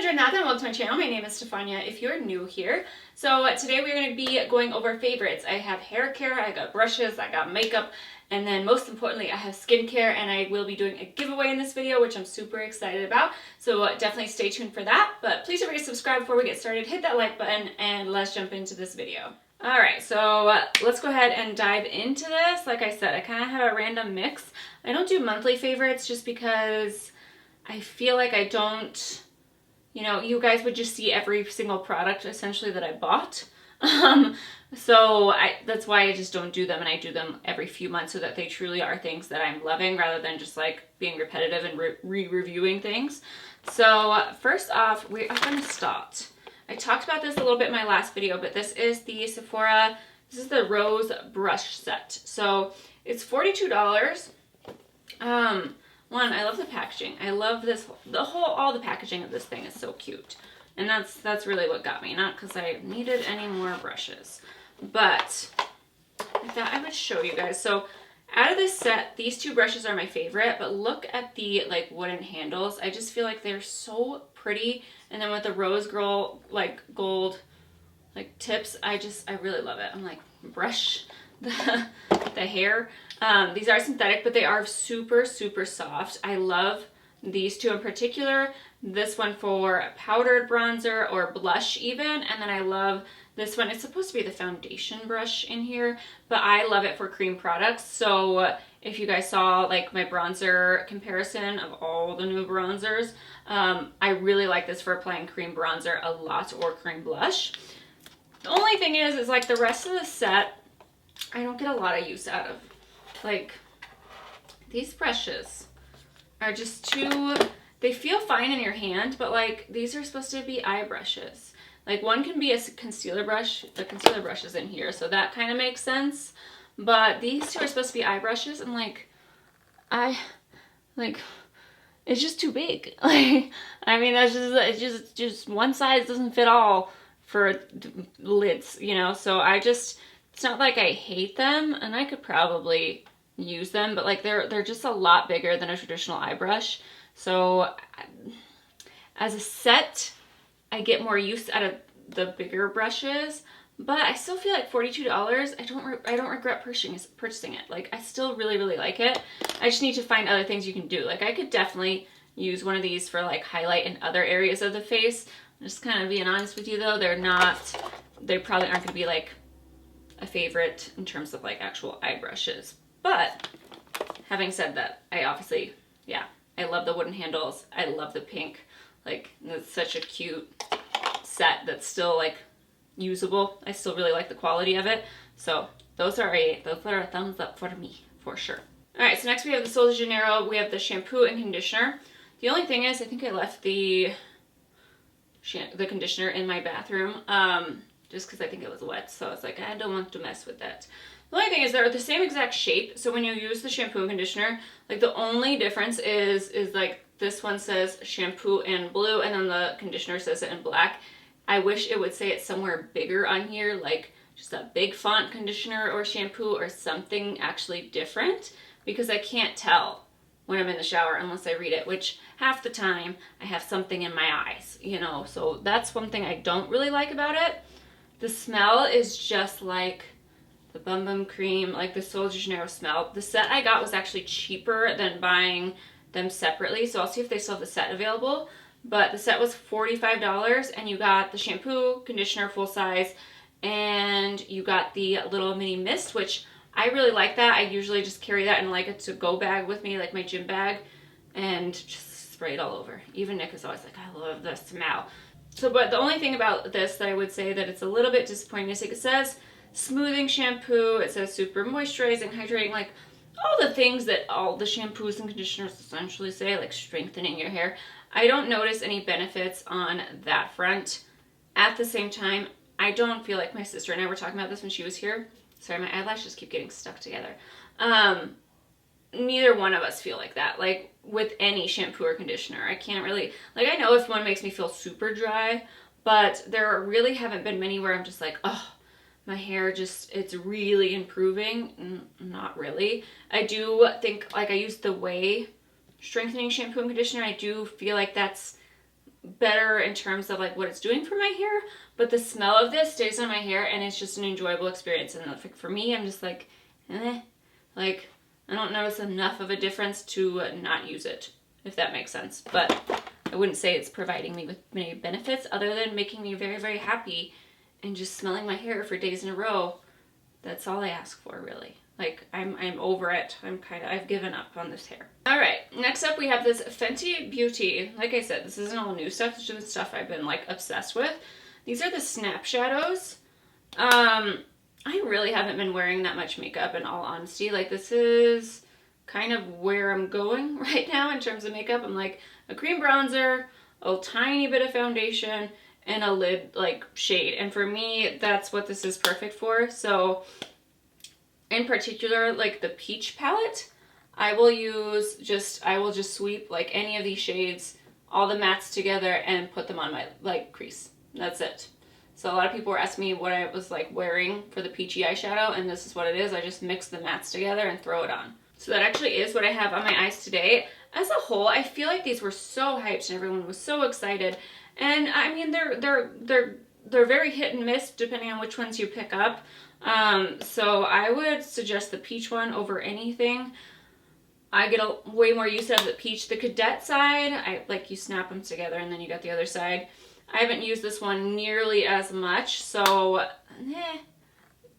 Not and welcome to my channel. My name is Stefania if you're new here. So today we're going to be going over favorites. I have hair care, I got brushes, I got makeup, and then most importantly I have skincare, and I will be doing a giveaway in this video, which I'm super excited about. So definitely stay tuned for that. But please don't forget to subscribe before we get started. Hit that like button and let's jump into this video. Alright, so let's go ahead and dive into this. Like I said, I kind of have a random mix. I don't do monthly favorites just because I feel like I don't... You know, you guys would just see every single product essentially that I bought. So that's why I just don't do them, and I do them every few months so that they truly are things that I'm loving rather than just like being repetitive and re-reviewing things. So first off, we are going to start. I talked about this a little bit in my last video, but this is the Sephora, this is the Rose Brush Set. So it's $42. One, I love the packaging. I love this, all the packaging of this thing is so cute. And that's really what got me, not because I needed any more brushes. But I thought I would show you guys. So out of this set, these two brushes are my favorite, but look at the like wooden handles. I just feel like they're so pretty. And then with the rose gold like tips, I really love it. I'm like, brush the hair. These are synthetic, but they are super, super soft. I love these two in particular. This one for powdered bronzer or blush even. And then I love this one. It's supposed to be the foundation brush in here, but I love it for cream products. So if you guys saw like my bronzer comparison of all the new bronzers, I really like this for applying cream bronzer a lot or cream blush. The only thing is like the rest of the set, I don't get a lot of use out of. Like, these brushes are just too, they feel fine in your hand, but like, these are supposed to be eye brushes. Like, one can be a concealer brush. The concealer brush is in here, so that kind of makes sense. But these two are supposed to be eye brushes, and like, it's just too big. Like, I mean, that's just one size doesn't fit all for lids, you know? So it's not like I hate them, and I could probably use them, but like they're just a lot bigger than a traditional eye brush. So as a set, I get more use out of the bigger brushes, but I still feel like $42, I don't regret purchasing it. Like, I still really, really like it. I just need to find other things you can do. Like, I could definitely use one of these for like highlight in other areas of the face. I'm just kind of being honest with you though, they probably aren't gonna be like a favorite in terms of like actual eye brushes. But having said that, I love the wooden handles. I love the pink. Like, it's such a cute set that's still like usable. I still really like the quality of it. So those are a thumbs up for me, for sure. All right, so next we have the Sol de Janeiro. We have the shampoo and conditioner. The only thing is, I think I left the conditioner in my bathroom. Just because I think it was wet, so I was like, I don't want to mess with that. The only thing is they're the same exact shape, so when you use the shampoo and conditioner, like the only difference is like this one says shampoo in blue and then the conditioner says it in black. I wish it would say it somewhere bigger on here, like just a big font conditioner or shampoo or something actually different, because I can't tell when I'm in the shower unless I read it, which half the time I have something in my eyes, you know, so that's one thing I don't really like about it. The smell is just like the Bum Bum Cream, like the Sol de Janeiro smell. The set I got was actually cheaper than buying them separately, so I'll see if they still have the set available. But the set was $45, and you got the shampoo, conditioner, full size, and you got the little mini mist, which I really like that. I usually just carry that in like a to-go bag with me, like my gym bag, and just spray it all over. Even Nick is always like, I love the smell. So, but the only thing about this that I would say that it's a little bit disappointing is it says smoothing shampoo, it says super moisturizing, hydrating, like all the things that all the shampoos and conditioners essentially say, like strengthening your hair. I don't notice any benefits on that front. At the same time, I don't feel like my sister and I were talking about this when she was here. Sorry, my eyelashes keep getting stuck together. Neither one of us feel like that, like with any shampoo or conditioner. I can't really, like, I know if one makes me feel super dry, but there really haven't been many where I'm just like, oh, my hair just, it's really improving. Not really. I do think, like, I use the Way strengthening shampoo and conditioner. I do feel like that's better in terms of like what it's doing for my hair, but the smell of this stays on my hair and it's just an enjoyable experience. And like for me, I'm just like, like I don't notice enough of a difference to not use it, if that makes sense. But I wouldn't say it's providing me with many benefits other than making me very, very happy and just smelling my hair for days in a row. That's all I ask for, really. Like, I'm over it. I've given up on this hair. All right, next up we have this Fenty Beauty. Like I said, this isn't all new stuff. It's just stuff I've been, like, obsessed with. These are the Snap Shadows. I really haven't been wearing that much makeup, in all honesty. Like, this is kind of where I'm going right now in terms of makeup. I'm like a cream bronzer, a tiny bit of foundation, and a lid, like, shade. And for me, that's what this is perfect for. So in particular, like the peach palette, I will just sweep like any of these shades, all the mattes together, and put them on my like crease. That's it. So a lot of people were asking me what I was like wearing for the peachy eyeshadow, and this is what it is. I just mix the mattes together and throw it on. So that actually is what I have on my eyes today. As a whole, I feel like these were so hyped and everyone was so excited. And I mean, they're very hit and miss depending on which ones you pick up. So I would suggest the peach one over anything. I get way more use out of the peach. The cadet side, you snap them together and then you got the other side. I haven't used this one nearly as much, so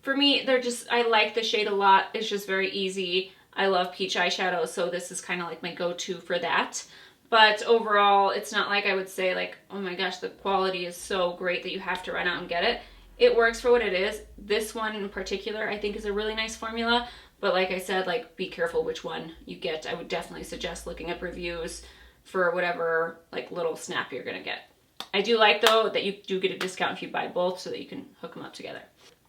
for me, I like the shade a lot. It's just very easy. I love peach eyeshadow, so this is kind of like my go-to for that. But overall, it's not like I would say like, oh my gosh, the quality is so great that you have to run out and get it. It works for what it is. This one in particular, I think, is a really nice formula. But like I said, like, be careful which one you get. I would definitely suggest looking up reviews for whatever like little snap you're gonna get. I do like, though, that you do get a discount if you buy both so that you can hook them up together.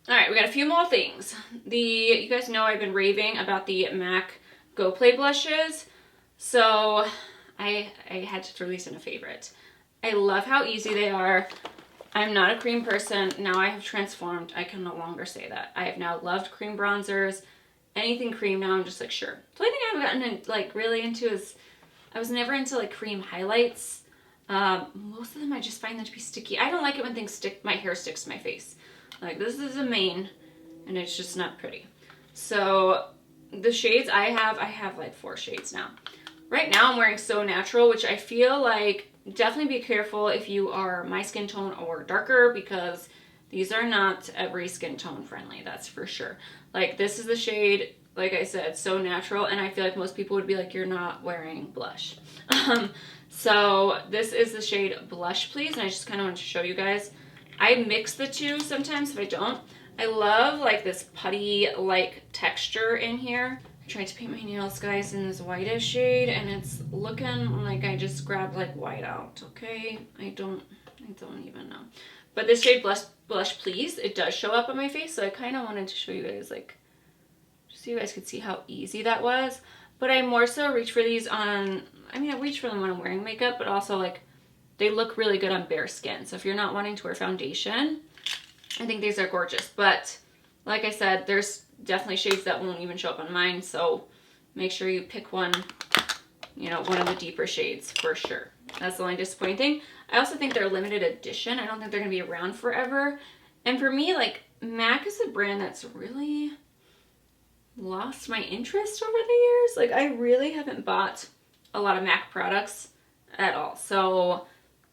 All right, we got a few more things. You guys know I've been raving about the MAC Go Play blushes. So I had to throw these in a favorite. I love how easy they are. I'm not a cream person. Now I have transformed. I can no longer say that. I have now loved cream bronzers. Anything cream now, I'm just like, sure. The only thing I haven't gotten like really into is, I was never into like cream highlights. Most of them I just find them to be sticky. I don't like it when things stick, my hair sticks to my face. Like, this is a mane and it's just not pretty. So the shades I have like 4 shades now. Right now I'm wearing So Natural, which I feel like, definitely be careful if you are my skin tone or darker, because these are not every skin tone friendly, that's for sure. Like, this is the shade, like I said, So Natural, and I feel like most people would be like, you're not wearing blush. So this is the shade Blush Please, and I just kind of want to show you guys. I mix the two sometimes if I don't. I love like this putty like texture in here. I tried to paint my nails, guys, in this whitish shade, and it's looking like I just grabbed like white out. Okay, I don't even know. But this shade Blush Please, it does show up on my face, so I kind of wanted to show you guys, like, just so you guys could see how easy that was. But I more so reach for these on, I mean, I reach for them when I'm wearing makeup, but also like they look really good on bare skin. So if you're not wanting to wear foundation, I think these are gorgeous. But like I said, there's definitely shades that won't even show up on mine, so make sure you pick one, you know, one of the deeper shades for sure. That's the only disappointing thing. I also think they're limited edition. I don't think they're gonna be around forever. And for me, like, MAC is a brand that's really lost my interest over the years. Like, I really haven't bought a lot of MAC products at all. So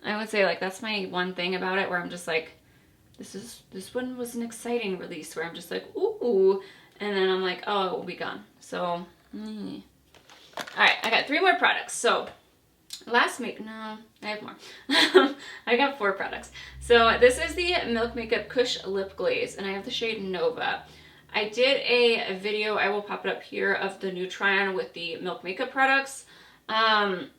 I would say, like, that's my one thing about it, where I'm just like, this one was an exciting release, where I'm just like, ooh, and then I'm like, oh, it will be gone. So, all right, I got 3 more products. So no, I have more. I got 4 products. So this is the Milk Makeup Kush Lip Glaze, and I have the shade Nova. I did a video, I will pop it up here, of the new try-on with the Milk Makeup products. And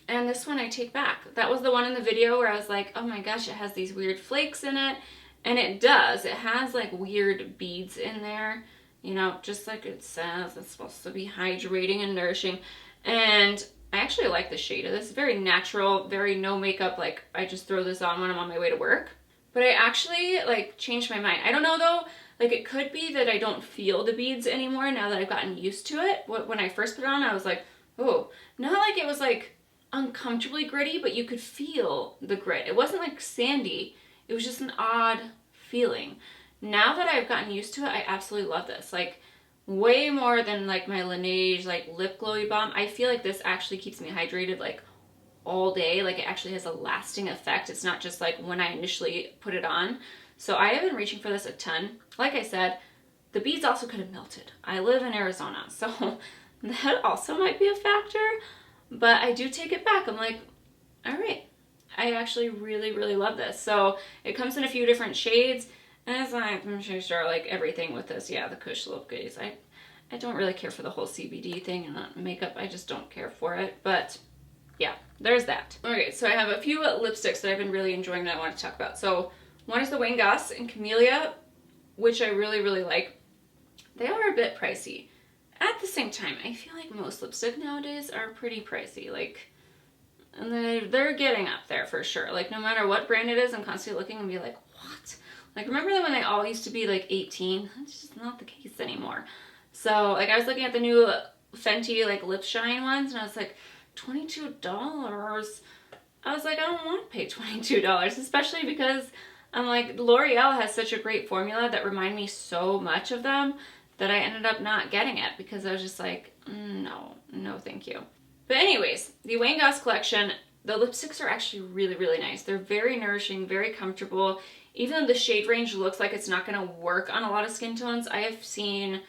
this one I take back. That was the one in the video where I was like, oh my gosh, it has these weird flakes in it. And it does. It has like weird beads in there. You know, just like it says, it's supposed to be hydrating and nourishing. And I actually like the shade of this. Very natural, very no makeup. Like, I just throw this on when I'm on my way to work. But I actually like changed my mind. I don't know though. Like, it could be that I don't feel the beads anymore now that I've gotten used to it. When I first put it on, I was like, oh, not like it was like uncomfortably gritty, but you could feel the grit. It wasn't like sandy. It was just an odd feeling. Now that I've gotten used to it, I absolutely love this. Like, way more than like my Laneige like lip glowy balm. I feel like this actually keeps me hydrated like all day. Like, it actually has a lasting effect. It's not just like when I initially put it on. So I have been reaching for this a ton. Like I said, the beads also could have melted. I live in Arizona, so that also might be a factor, but I do take it back. I'm like, all right, I actually really, really love this. So it comes in a few different shades, and it's like, I'm sure like everything with this. Yeah, the Kush Lip Gaze. I don't really care for the whole CBD thing and makeup. I just don't care for it, but yeah, there's that. Okay, so I have a few lipsticks that I've been really enjoying that I want to talk about. So one is the Wayne Goss in Camellia, which I really, really like. They are a bit pricey. At the same time, I feel like most lipstick nowadays are pretty pricey. Like, and they're getting up there for sure. Like, no matter what brand it is, I'm constantly looking and be like, what? Like, remember that when they all used to be like 18? That's just not the case anymore. So, like, I was looking at the new Fenty, like, lip shine ones, and I was like, $22. I was like, I don't want to pay $22, especially because I'm like, L'Oreal has such a great formula that remind me so much of them that I ended up not getting it because I was just like, no, thank you. But anyways, the Wayne Goss collection, the lipsticks are actually really, really nice. They're very nourishing, very comfortable. Even though the shade range looks like it's not going to work on a lot of skin tones, I have seen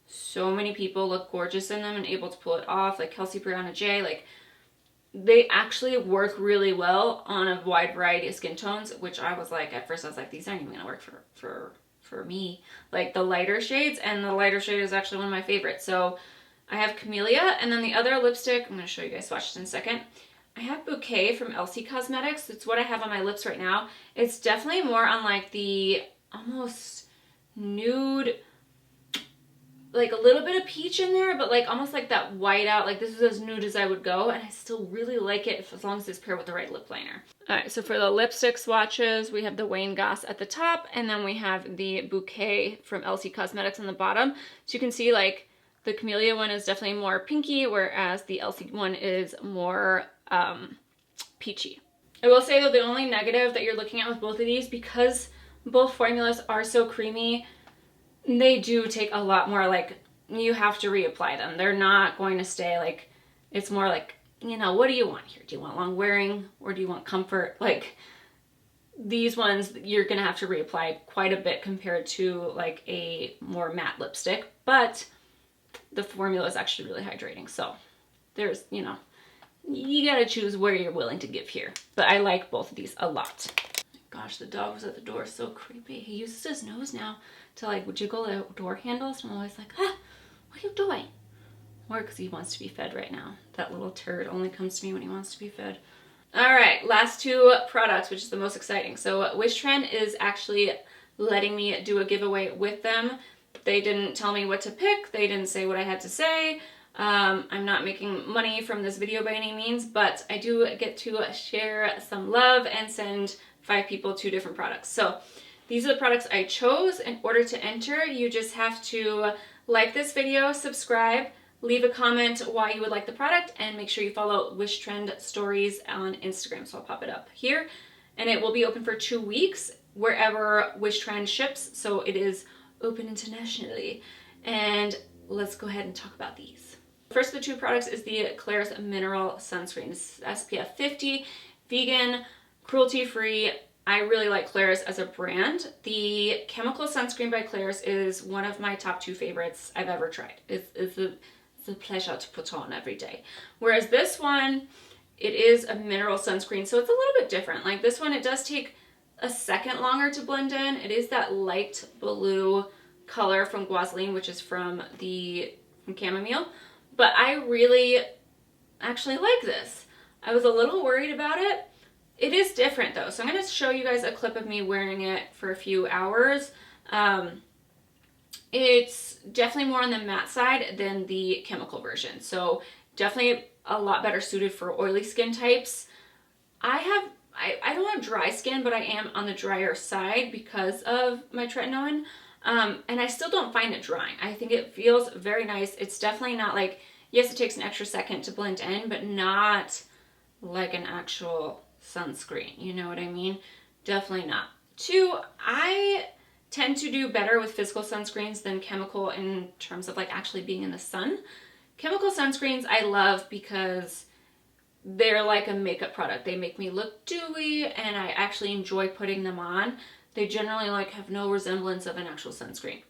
so many people look gorgeous in them and able to pull it off, like Kelsey Brianna J. Like, they actually work really well on a wide variety of skin tones, which I was like, at first I was like, these aren't even going to work for me. Like, the lighter shades, and the lighter shade is actually one of my favorites. So I have Camellia, and then the other lipstick, I'm going to show you guys swatches in a second. I have Bouquet from Elcie Cosmetics. It's what I have on my lips right now. It's definitely more on like the almost nude, like a little bit of peach in there, but like almost like that white out. Like, this is as nude as I would go, and I still really like it as long as it's paired with the right lip liner. All right, so for the lipstick swatches, we have the Wayne Goss at the top, and then we have the Bouquet from Elcie Cosmetics on the bottom. So you can see like the Camellia one is definitely more pinky, whereas the Elcie one is more peachy. I will say though, the only negative that you're looking at with both of these, because both formulas are so creamy, they do take a lot more, like, you have to reapply them. They're not going to stay, like, it's more like, you know, what do you want here? Do you want long wearing, or do you want comfort? Like, these ones, you're going to have to reapply quite a bit compared to, like, a more matte lipstick, but the formula is actually really hydrating. So there's, you know, you got to choose where you're willing to give here. But I like both of these a lot. Gosh, the dog was at the door, so creepy. He uses his nose now to like jiggle the door handles, and I'm always like, ah, what are you doing? Or because he wants to be fed right now. That little turd only comes to me when he wants to be fed. All right, last two products, which is the most exciting. So Wishtrend is actually letting me do a giveaway with them. They didn't tell me what to pick. They didn't say what I had to say. I'm not making money from this video by any means, but I do get to share some love and send 5 people 2 different products. So these are the products I chose. In order to enter, you just have to like this video, subscribe, leave a comment why you would like the product, and make sure you follow Wishtrend Stories on Instagram. So I'll pop it up here, and it will be open for 2 weeks wherever Wishtrend ships. So it is open internationally. And let's go ahead and talk about these. First of the 2 products is the Eclairs Mineral Sunscreen. This is SPF 50, vegan, cruelty-free. I really like Eclairs as a brand. The Chemical Sunscreen by Eclairs is one of my top 2 favorites I've ever tried. It's a pleasure to put on every day. Whereas this one, it is a mineral sunscreen, so it's a little bit different. Like this one, it does take a second longer to blend in. It is that light blue color from Guasoline, which is from Chamomile. But I really actually like this. I was a little worried about it. It is different though. So I'm going to show you guys a clip of me wearing it for a few hours. It's definitely more on the matte side than the chemical version. So definitely a lot better suited for oily skin types. I don't have dry skin, but I am on the drier side because of my tretinoin. And I still don't find it drying. I think it feels very nice. It's definitely not like, yes, it takes an extra second to blend in, but not like an actual sunscreen. You know what I mean? Definitely not. 2, I tend to do better with physical sunscreens than chemical in terms of like actually being in the sun. Chemical sunscreens I love because they're like a makeup product. They make me look dewy and I actually enjoy putting them on. They generally like have no resemblance of an actual sunscreen.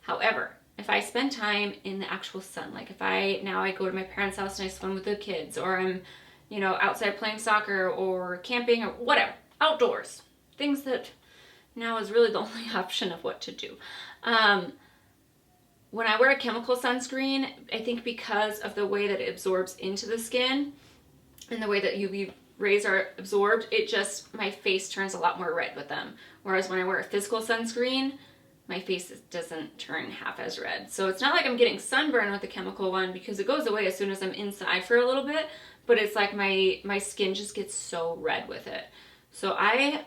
However, if I spend time in the actual sun, like if I go to my parents' house and I swim with the kids, or I'm, you know, outside playing soccer or camping or whatever, outdoors, things that now is really the only option of what to do. When I wear a chemical sunscreen, I think because of the way that it absorbs into the skin and the way that UV rays are absorbed, my face turns a lot more red with them. Whereas when I wear a physical sunscreen, my face doesn't turn half as red. So it's not like I'm getting sunburn with the chemical one because it goes away as soon as I'm inside for a little bit, but it's like my skin just gets so red with it. So I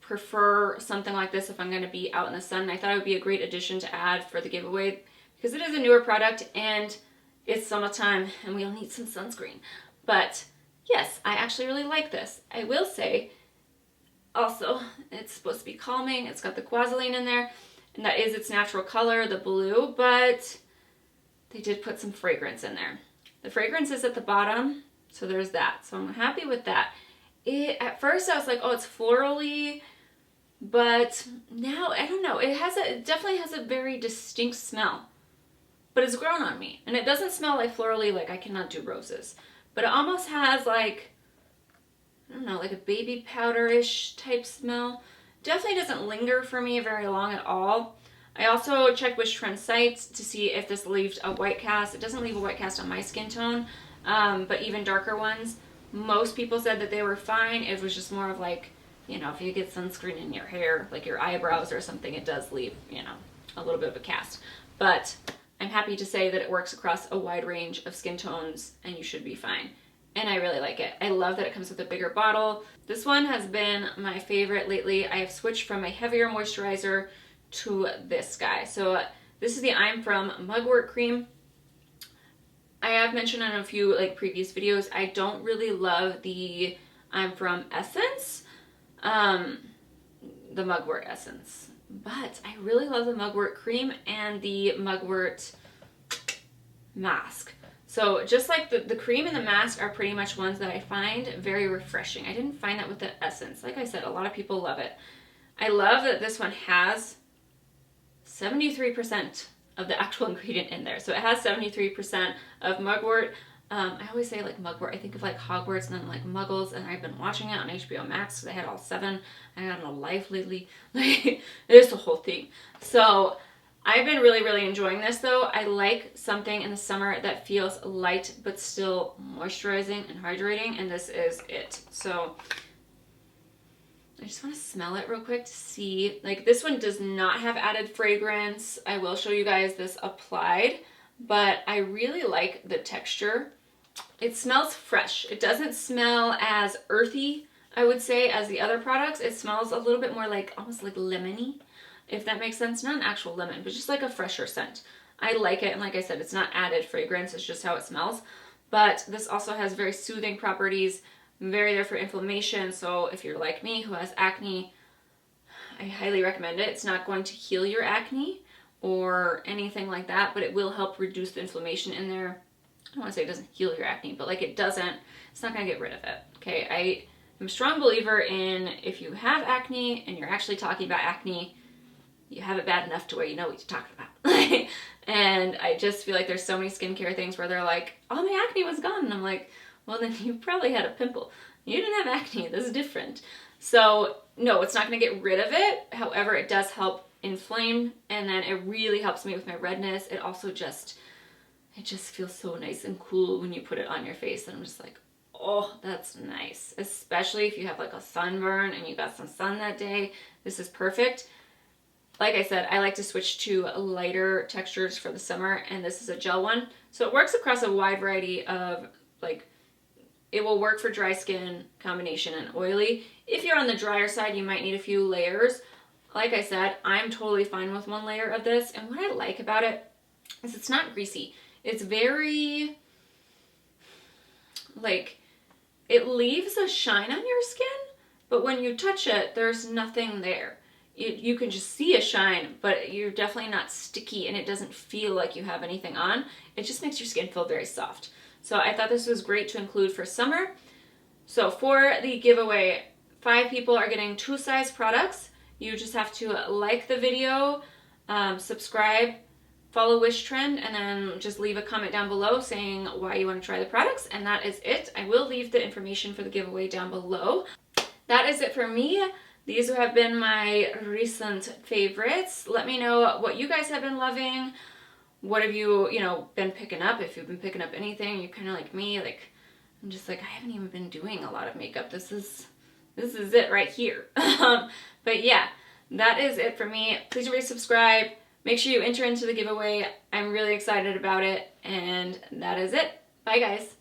prefer something like this if I'm going to be out in the sun. I thought it would be a great addition to add for the giveaway because it is a newer product and it's summertime and we all need some sunscreen. But yes, I actually really like this. I will say also it's supposed to be calming. It's got the quasoline in there and that is its natural color, the blue, but they did put some fragrance in there. The fragrance is at the bottom, so there's that. So I'm happy with that. At first I was like, oh, it's florally, but now I don't know. It definitely has a very distinct smell, but it's grown on me, and it doesn't smell like florally. Like I cannot do roses, but it almost has like, I don't know, like a baby powder-ish type smell. Definitely doesn't linger for me very long at all. I also checked Wishtrend sites to see if this leaves a white cast. It doesn't leave a white cast on my skin tone, but even darker ones. Most people said that they were fine. It was just more of like, you know, if you get sunscreen in your hair, like your eyebrows or something, it does leave, you know, a little bit of a cast. But I'm happy to say that it works across a wide range of skin tones and you should be fine. And I really like it. I love that it comes with a bigger bottle. This one has been my favorite lately. I have switched from a heavier moisturizer to this guy. So this is the I'm From Mugwort Cream. I have mentioned in a few like previous videos, I don't really love the I'm From Essence, the Mugwort Essence, but I really love the Mugwort Cream and the Mugwort Mask. So just like the cream and the mask are pretty much ones that I find very refreshing. I didn't find that with the Essence. Like I said, a lot of people love it. I love that this one has 73% of the actual ingredient in there. So it has 73% of mugwort. I always say like mugwort, I think of like Hogwarts and then like Muggles, and I've been watching it on HBO Max because they had all 7. I got on a life lately. Like, it's the whole thing. So I've been really, really enjoying this though. I like something in the summer that feels light but still moisturizing and hydrating, and this is it. So I just want to smell it real quick to see. Like, this one does not have added fragrance. I will show you guys this applied, but I really like the texture. It smells fresh. It doesn't smell as earthy, I would say, as the other products. It smells a little bit more like, almost like lemony, if that makes sense. Not an actual lemon, but just like a fresher scent. I like it, and like I said, it's not added fragrance, it's just how it smells. But this also has very soothing properties, very there for inflammation. So if you're like me who has acne, I highly recommend it. It's not going to heal your acne or anything like that, but it will help reduce the inflammation in there. I don't want to say it doesn't heal your acne, but like it's not going to get rid of it. Okay, I am a strong believer in if you have acne and you're actually talking about acne, you have it bad enough to where you know what you're talking about. And I just feel like there's so many skincare things where they're like, oh, my acne was gone. And I'm like, well, then you probably had a pimple. You didn't have acne. This is different. So no, it's not going to get rid of it. However, it does help inflame, and then it really helps me with my redness. It also just feels so nice and cool when you put it on your face. And I'm just like, oh, that's nice. Especially if you have like a sunburn and you got some sun that day. This is perfect. Like I said, I like to switch to lighter textures for the summer, and this is a gel one. So it works across a wide variety of, like, it will work for dry skin, combination, and oily. If you're on the drier side, you might need a few layers. Like I said, I'm totally fine with one layer of this, and what I like about it is it's not greasy. It's very, like, it leaves a shine on your skin, but when you touch it, there's nothing there. You can just see a shine, but you're definitely not sticky and it doesn't feel like you have anything on. It just makes your skin feel very soft. So I thought this was great to include for summer. So for the giveaway, 5 people are getting 2 size products. You just have to like the video, subscribe, follow Wishtrend, and then just leave a comment down below saying why you want to try the products, and that is it. I will leave the information for the giveaway down below. That is it for me. These have been my recent favorites. Let me know what you guys have been loving. What have you, been picking up? If you've been picking up anything, you're kind of like me. Like, I'm just like, I haven't even been doing a lot of makeup. This is it right here. But yeah, that is it for me. Please remember to subscribe. Make sure you enter into the giveaway. I'm really excited about it. And that is it. Bye, guys.